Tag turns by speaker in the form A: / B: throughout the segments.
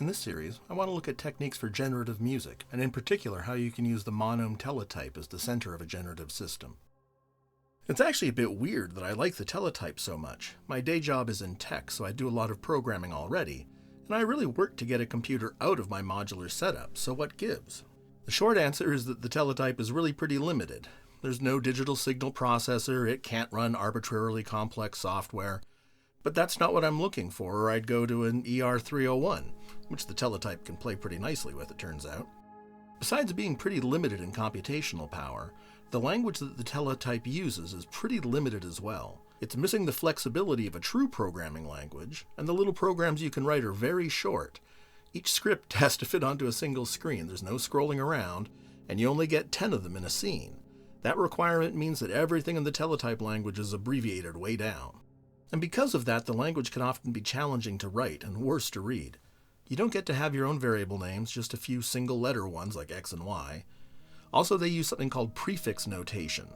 A: In this series, I want to look at techniques for generative music, and in particular how you can use the Monome Teletype as the center of a generative system. It's actually a bit weird that I like the Teletype so much. My day job is in tech, so I do a lot of programming already, and I really work to get a computer out of my modular setup, so what gives? The short answer is that the Teletype is really pretty limited. There's no digital signal processor, it can't run arbitrarily complex software. But that's not what I'm looking for, or I'd go to an ER301, which the Teletype can play pretty nicely with, it turns out. Besides being pretty limited in computational power, the language that the Teletype uses is pretty limited as well. It's missing the flexibility of a true programming language, and the little programs you can write are very short. Each script has to fit onto a single screen, there's no scrolling around, and you only get 10 of them in a scene. That requirement means that everything in the Teletype language is abbreviated way down. And because of that, the language can often be challenging to write and worse to read. You don't get to have your own variable names, just a few single-letter ones like X and Y. Also, they use something called prefix notation.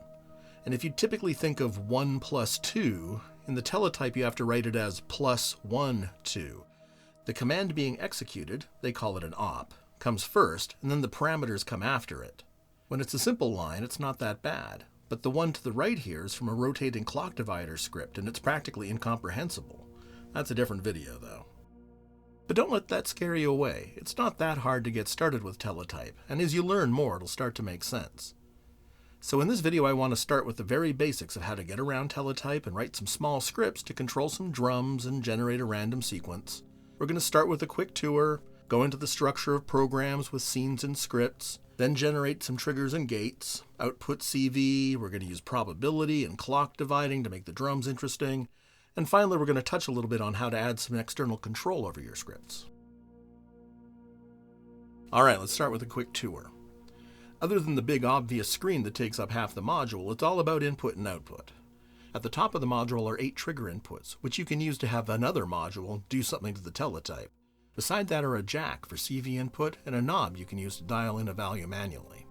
A: And if you typically think of 1 plus 2, in the Teletype you have to write it as plus 1, 2. The command being executed, they call it an op, comes first, and then the parameters come after it. When it's a simple line, it's not that bad. But the one to the right here is from a rotating clock divider script, and it's practically incomprehensible. That's a different video, though. But don't let that scare you away. It's not that hard to get started with Teletype, and as you learn more, it'll start to make sense. So in this video, I want to start with the very basics of how to get around Teletype and write some small scripts to control some drums and generate a random sequence. We're going to start with a quick tour, go into the structure of programs with scenes and scripts, then generate some triggers and gates, output CV, we're going to use probability and clock dividing to make the drums interesting, and finally we're going to touch a little bit on how to add some external control over your scripts. Alright, let's start with a quick tour. Other than the big obvious screen that takes up half the module, it's all about input and output. At the top of the module are 8 trigger inputs, which you can use to have another module do something to the Teletype. Beside that are a jack for CV input and a knob you can use to dial in a value manually.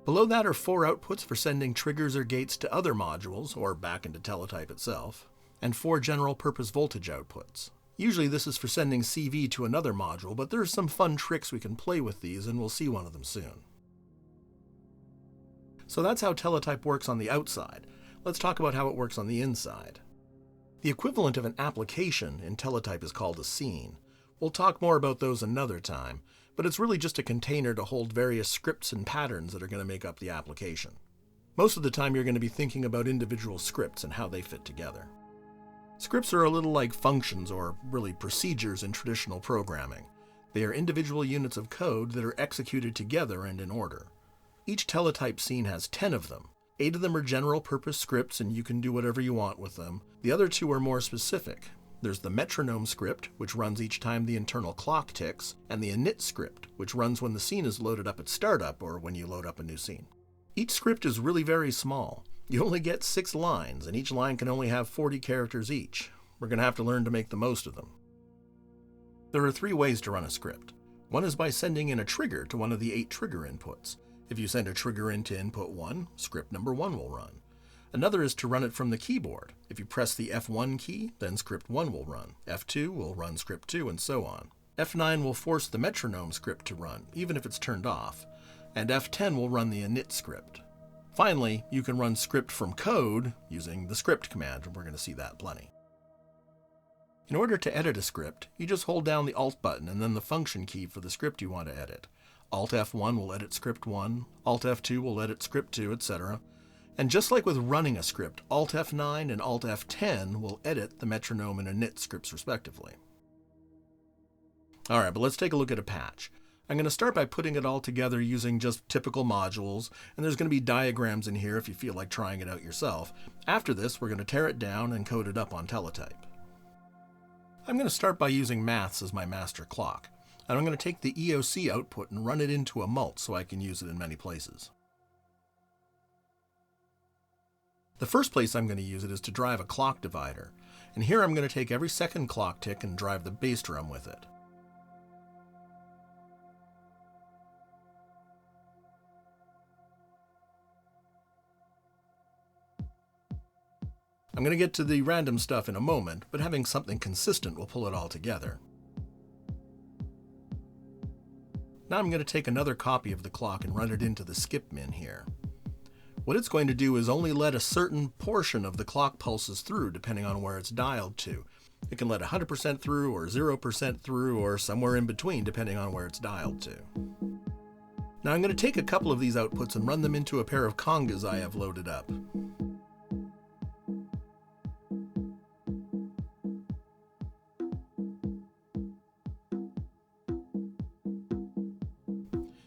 A: Below that are 4 outputs for sending triggers or gates to other modules, or back into Teletype itself, and 4 general purpose voltage outputs. Usually this is for sending CV to another module, but there are some fun tricks we can play with these, and we'll see one of them soon. So that's how Teletype works on the outside. Let's talk about how it works on the inside. The equivalent of an application in Teletype is called a scene. We'll talk more about those another time, but it's really just a container to hold various scripts and patterns that are going to make up the application. Most of the time you're going to be thinking about individual scripts and how they fit together. Scripts are a little like functions, or really procedures in traditional programming. They are individual units of code that are executed together and in order. Each Teletype scene has 10 of them. 8 of them are general purpose scripts and you can do whatever you want with them. The other 2 are more specific. There's the metronome script, which runs each time the internal clock ticks, and the init script, which runs when the scene is loaded up at startup or when you load up a new scene. Each script is really very small. You only get 6 lines, and each line can only have 40 characters each. We're going to have to learn to make the most of them. There are 3 ways to run a script. One is by sending in a trigger to one of the 8 trigger inputs. If you send a trigger into input 1, script number 1 will run. Another is to run it from the keyboard. If you press the F1 key, then script 1 will run. F2 will run script 2, and so on. F9 will force the metronome script to run, even if it's turned off. And F10 will run the init script. Finally, you can run script from code using the script command, and we're going to see that plenty. In order to edit a script, you just hold down the Alt button and then the function key for the script you want to edit. Alt F1 will edit script 1, Alt F2 will edit script 2, etc. And just like with running a script, Alt F9 and Alt F10 will edit the metronome and init scripts respectively. Alright, but let's take a look at a patch. I'm going to start by putting it all together using just typical modules, and there's going to be diagrams in here if you feel like trying it out yourself. After this, we're going to tear it down and code it up on Teletype. I'm going to start by using maths as my master clock, and I'm going to take the EOC output and run it into a mult so I can use it in many places. The first place I'm going to use it is to drive a clock divider, and here I'm going to take every second clock tick and drive the bass drum with it. I'm going to get to the random stuff in a moment, but having something consistent will pull it all together. Now I'm going to take another copy of the clock and run it into the skip min here. What it's going to do is only let a certain portion of the clock pulses through depending on where it's dialed to. It can let 100% through or 0% through or somewhere in between depending on where it's dialed to. Now I'm going to take a couple of these outputs and run them into a pair of congas I have loaded up.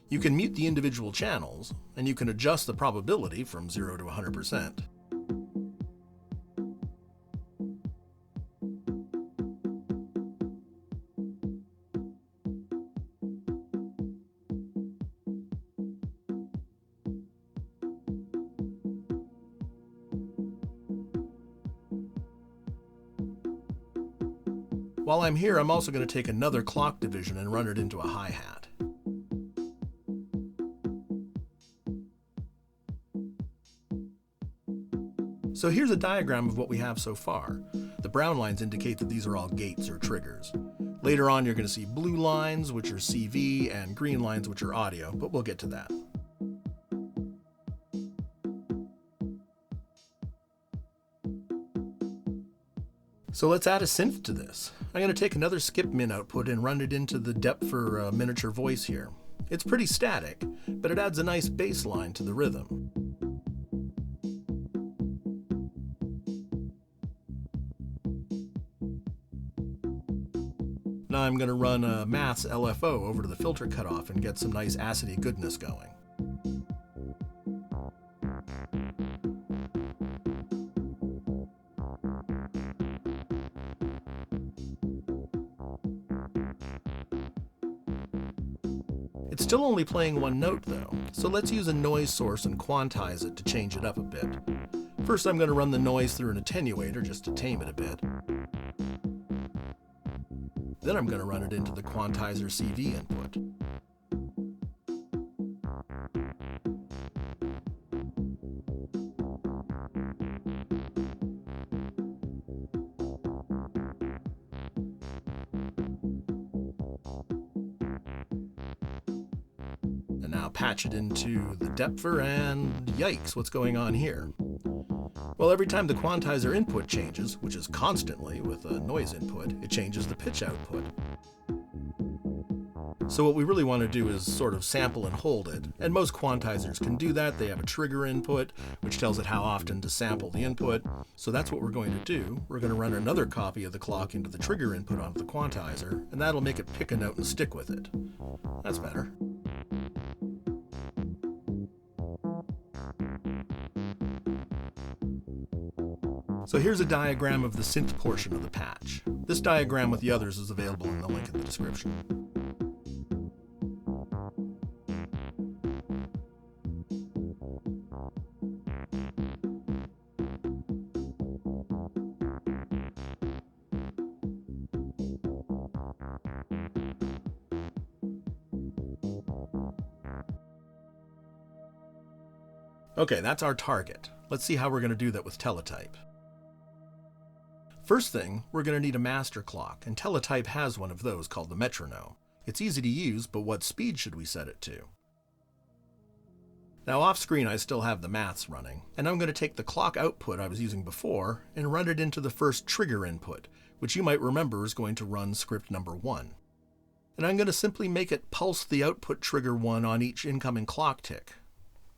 A: You can mute the individual channels, and you can adjust the probability from 0 to 100%. While I'm here, I'm also going to take another clock division and run it into a hi-hat. So here's a diagram of what we have so far. The brown lines indicate that these are all gates or triggers. Later on you're going to see blue lines, which are CV, and green lines, which are audio, but we'll get to that. So let's add a synth to this. I'm going to take another skip min output and run it into the depth for miniature voice here. It's pretty static, but it adds a nice bass line to the rhythm. Now I'm going to run a maths LFO over to the filter cutoff and get some nice acidy goodness going. It's still only playing one note though, so let's use a noise source and quantize it to change it up a bit. First I'm going to run the noise through an attenuator just to tame it a bit. Then I'm going to run it into the quantizer CV input. And now patch it into the depther, and yikes, what's going on here? Well, every time the quantizer input changes, which is constantly with a noise input, it changes the pitch output. So what we really want to do is sort of sample and hold it, and most quantizers can do that. They have a trigger input, which tells it how often to sample the input. So that's what we're going to do. We're going to run another copy of the clock into the trigger input onto the quantizer, and that'll make it pick a note and stick with it. That's better. So here's a diagram of the synth portion of the patch. This diagram with the others is available in the link in the description. Okay, that's our target. Let's see how we're going to do that with Teletype. First thing, we're going to need a master clock, and Teletype has one of those called the metronome. It's easy to use, but what speed should we set it to? Now off screen I still have the maths running, and I'm going to take the clock output I was using before and run it into the first trigger input, which you might remember is going to run script number 1. And I'm going to simply make it pulse the output trigger 1 on each incoming clock tick.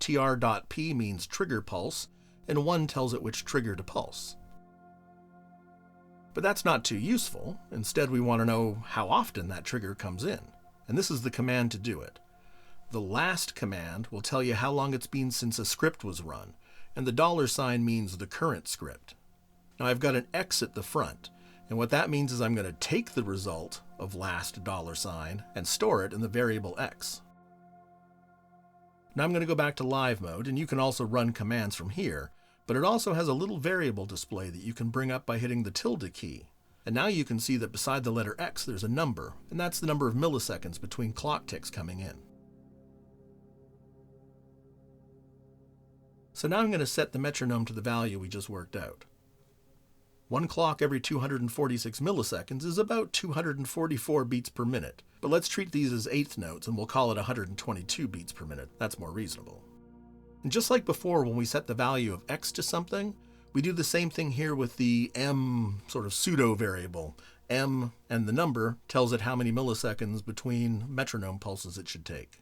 A: tr.p means trigger pulse, and 1 tells it which trigger to pulse. But that's not too useful. Instead, we want to know how often that trigger comes in, and this is the command to do it. The last command will tell you how long it's been since a script was run, and the $sign means the current script. Now I've got an X at the front, and what that means is I'm going to take the result of last $sign and store it in the variable X. Now I'm going to go back to live mode, and you can also run commands from here, but it also has a little variable display that you can bring up by hitting the tilde key. And now you can see that beside the letter X there's a number, and that's the number of milliseconds between clock ticks coming in. So now I'm going to set the metronome to the value we just worked out. 1 clock every 246 milliseconds is about 244 beats per minute, but let's treat these as eighth notes and we'll call it 122 beats per minute. That's more reasonable. And just like before when we set the value of x to something, we do the same thing here with the m sort of pseudo variable. M and the number tells it how many milliseconds between metronome pulses it should take.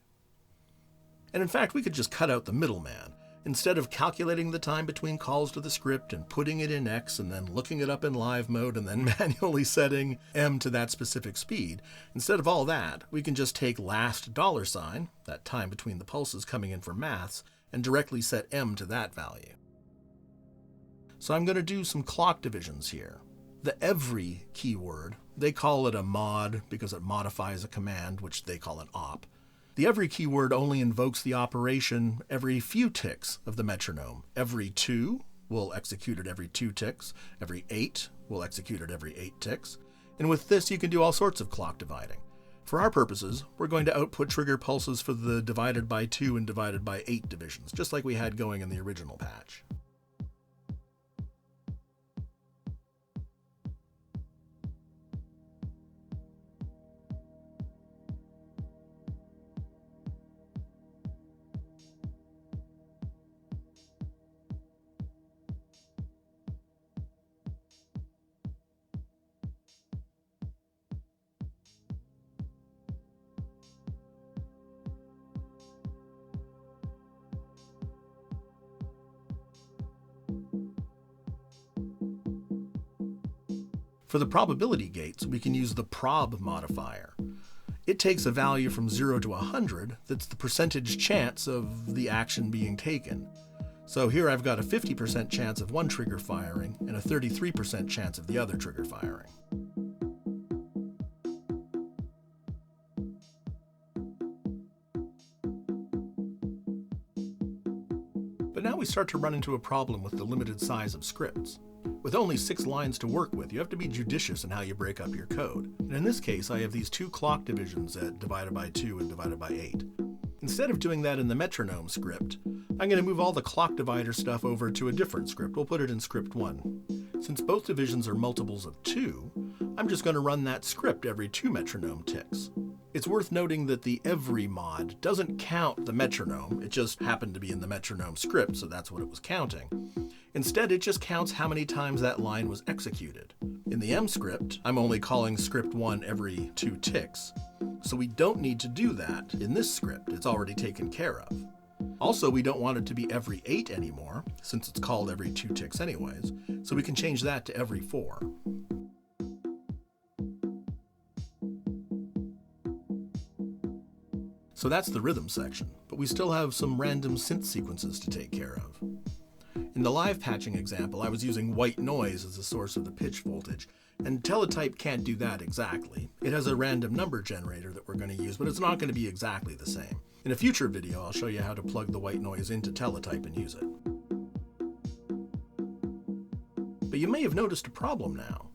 A: And in fact, we could just cut out the middleman. Instead of calculating the time between calls to the script and putting it in X and then looking it up in live mode and then manually setting M to that specific speed, instead of all that, we can just take last $, that time between the pulses coming in from maths, and directly set M to that value. So I'm going to do some clock divisions here. The every keyword, they call it a mod because it modifies a command, which they call an op. The every keyword only invokes the operation every few ticks of the metronome. Every 2 will execute it every 2 ticks. Every 8 will execute it every 8 ticks. And with this, you can do all sorts of clock dividing. For our purposes, we're going to output trigger pulses for the divided by 2 and divided by 8 divisions, just like we had going in the original patch. For the probability gates, we can use the prob modifier. It takes a value from 0 to 100 that's the percentage chance of the action being taken. So here I've got a 50% chance of one trigger firing and a 33% chance of the other trigger firing. But now we start to run into a problem with the limited size of scripts. With only 6 lines to work with, you have to be judicious in how you break up your code. And in this case, I have these 2 clock divisions at divided by 2 and divided by 8. Instead of doing that in the metronome script, I'm going to move all the clock divider stuff over to a different script. We'll put it in script 1. Since both divisions are multiples of 2, I'm just going to run that script every 2 metronome ticks. It's worth noting that the every mod doesn't count the metronome. It just happened to be in the metronome script, so that's what it was counting. Instead, it just counts how many times that line was executed. In the M script, I'm only calling script 1 every 2 ticks, so we don't need to do that in this script. It's already taken care of. Also, we don't want it to be every 8 anymore, since it's called every 2 ticks anyways, so we can change that to every 4. So that's the rhythm section, but we still have some random synth sequences to take care of. In the live patching example, I was using white noise as the source of the pitch voltage, and Teletype can't do that exactly. It has a random number generator that we're going to use, but it's not going to be exactly the same. In a future video, I'll show you how to plug the white noise into Teletype and use it. But you may have noticed a problem now.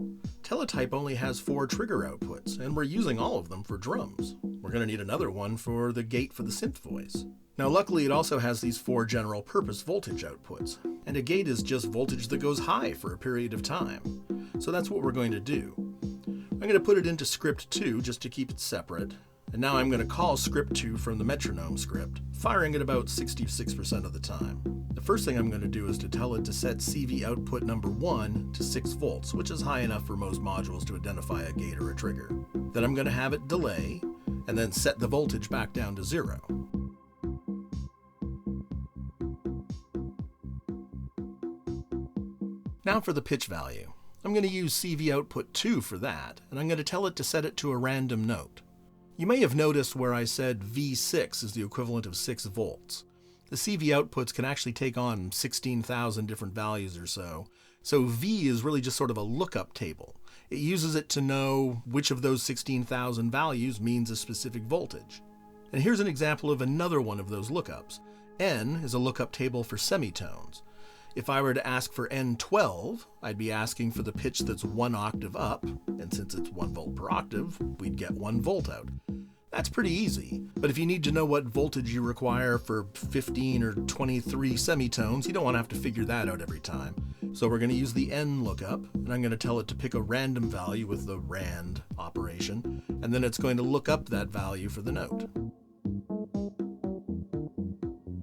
A: Teletype only has 4 trigger outputs, and we're using all of them for drums. We're going to need another one for the gate for the synth voice. Now luckily it also has these 4 general purpose voltage outputs, and a gate is just voltage that goes high for a period of time. So that's what we're going to do. I'm going to put it into script 2 just to keep it separate, and now I'm going to call script 2 from the metronome script, firing it about 66% of the time. The first thing I'm going to do is to tell it to set CV output number 1 to 6 volts, which is high enough for most modules to identify a gate or a trigger. Then I'm going to have it delay, and then set the voltage back down to 0. Now for the pitch value. I'm going to use CV output 2 for that, and I'm going to tell it to set it to a random note. You may have noticed where I said V6 is the equivalent of 6 volts. The CV outputs can actually take on 16,000 different values or so, so V is really just sort of a lookup table. It uses it to know which of those 16,000 values means a specific voltage. And here's an example of another one of those lookups. N is a lookup table for semitones. If I were to ask for N12, I'd be asking for the pitch that's 1 octave up, and since it's 1 volt per octave, we'd get 1 volt out. That's pretty easy, but if you need to know what voltage you require for 15 or 23 semitones, you don't want to have to figure that out every time. So we're going to use the n lookup, and I'm going to tell it to pick a random value with the rand operation, and then it's going to look up that value for the note.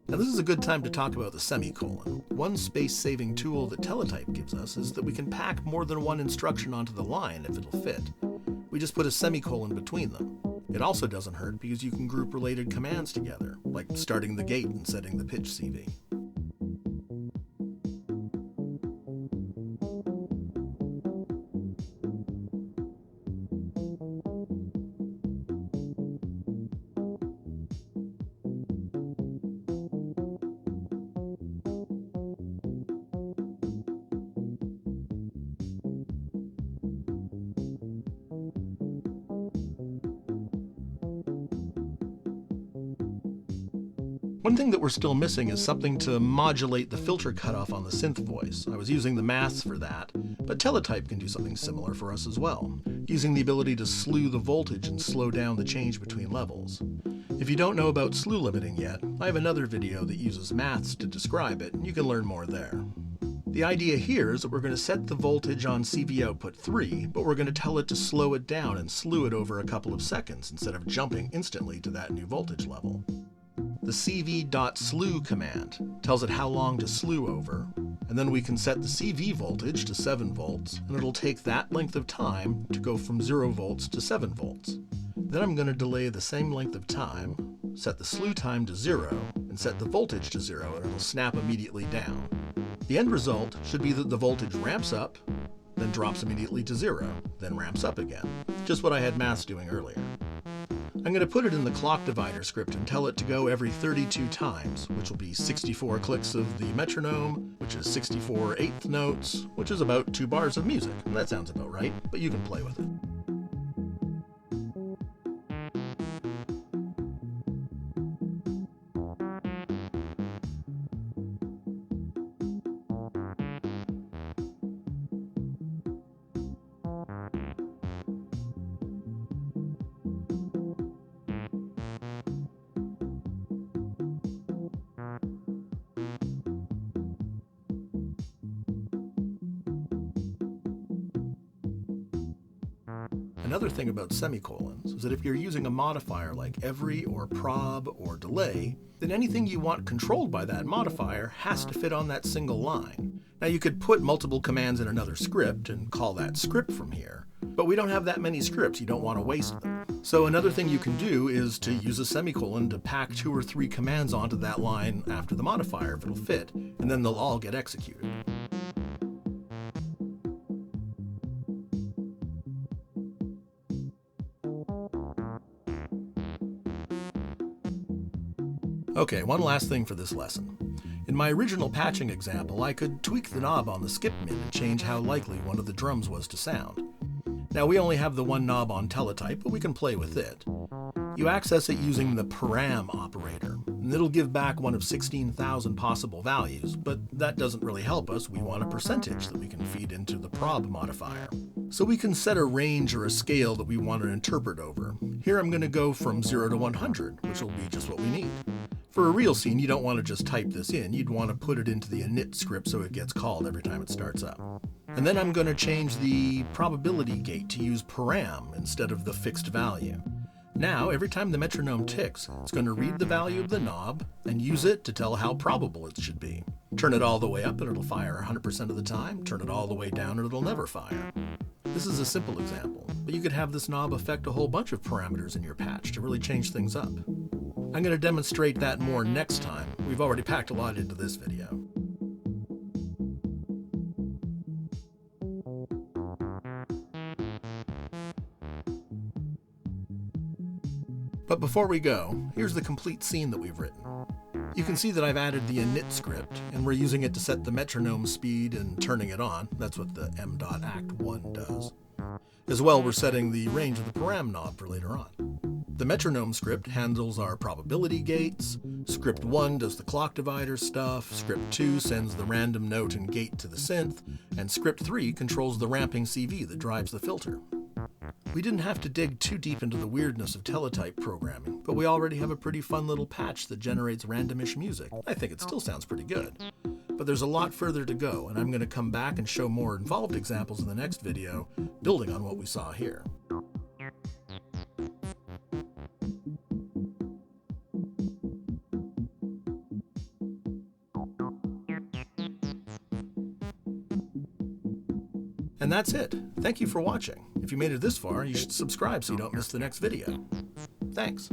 A: Now this is a good time to talk about the semicolon. One space-saving tool that Teletype gives us is that we can pack more than one instruction onto the line if it'll fit. We just put a semicolon between them. It also doesn't hurt because you can group related commands together, like starting the gate and setting the pitch CV. One thing that we're still missing is something to modulate the filter cutoff on the synth voice. I was using the maths for that, but Teletype can do something similar for us as well, using the ability to slew the voltage and slow down the change between levels. If you don't know about slew limiting yet, I have another video that uses maths to describe it, and you can learn more there. The idea here is that we're going to set the voltage on CV output 3, but we're going to tell it to slow it down and slew it over a couple of seconds instead of jumping instantly to that new voltage level. The cv.slew command tells it how long to slew over, and then we can set the CV voltage to 7 volts, and it'll take that length of time to go from 0 volts to 7 volts. Then I'm going to delay the same length of time, set the slew time to 0, and set the voltage to 0, and it'll snap immediately down. The end result should be that the voltage ramps up, then drops immediately to 0, then ramps up again. Just what I had maths doing earlier. I'm going to put it in the clock divider script and tell it to go every 32 times, which will be 64 clicks of the metronome, which is 64 eighth notes, which is about 2 bars of music. And that sounds about right, but you can play with it. Another thing about semicolons is that if you're using a modifier like every or prob or delay, then anything you want controlled by that modifier has to fit on that single line. Now you could put multiple commands in another script and call that script from here, but we don't have that many scripts, you don't want to waste them. So another thing you can do is to use a semicolon to pack 2 or 3 commands onto that line after the modifier if it'll fit, and then they'll all get executed. Okay, one last thing for this lesson. In my original patching example, I could tweak the knob on the skip min and change how likely one of the drums was to sound. Now we only have the one knob on Teletype, but we can play with it. You access it using the param operator, and it'll give back one of 16,000 possible values, but that doesn't really help us. We want a percentage that we can feed into the prob modifier. So we can set a range or a scale that we want to interpret over. Here I'm going to go from 0 to 100, which will be just what we need. For a real scene, you don't want to just type this in, you'd want to put it into the init script so it gets called every time it starts up. And then I'm going to change the probability gate to use param instead of the fixed value. Now, every time the metronome ticks, it's going to read the value of the knob and use it to tell how probable it should be. Turn it all the way up and it'll fire 100% of the time, turn it all the way down and it'll never fire. This is a simple example, but you could have this knob affect a whole bunch of parameters in your patch to really change things up. I'm going to demonstrate that more next time. We've already packed a lot into this video. But before we go, here's the complete scene that we've written. You can see that I've added the init script, and we're using it to set the metronome speed and turning it on. That's what the m.act1 does. As well, we're setting the range of the param knob for later on. The metronome script handles our probability gates, script 1 does the clock divider stuff, script 2 sends the random note and gate to the synth, and script 3 controls the ramping CV that drives the filter. We didn't have to dig too deep into the weirdness of Teletype programming, but we already have a pretty fun little patch that generates randomish music. I think it still sounds pretty good. But there's a lot further to go, and I'm going to come back and show more involved examples in the next video, building on what we saw here. And that's it. Thank you for watching. If you made it this far, you should subscribe so you don't miss the next video. Thanks.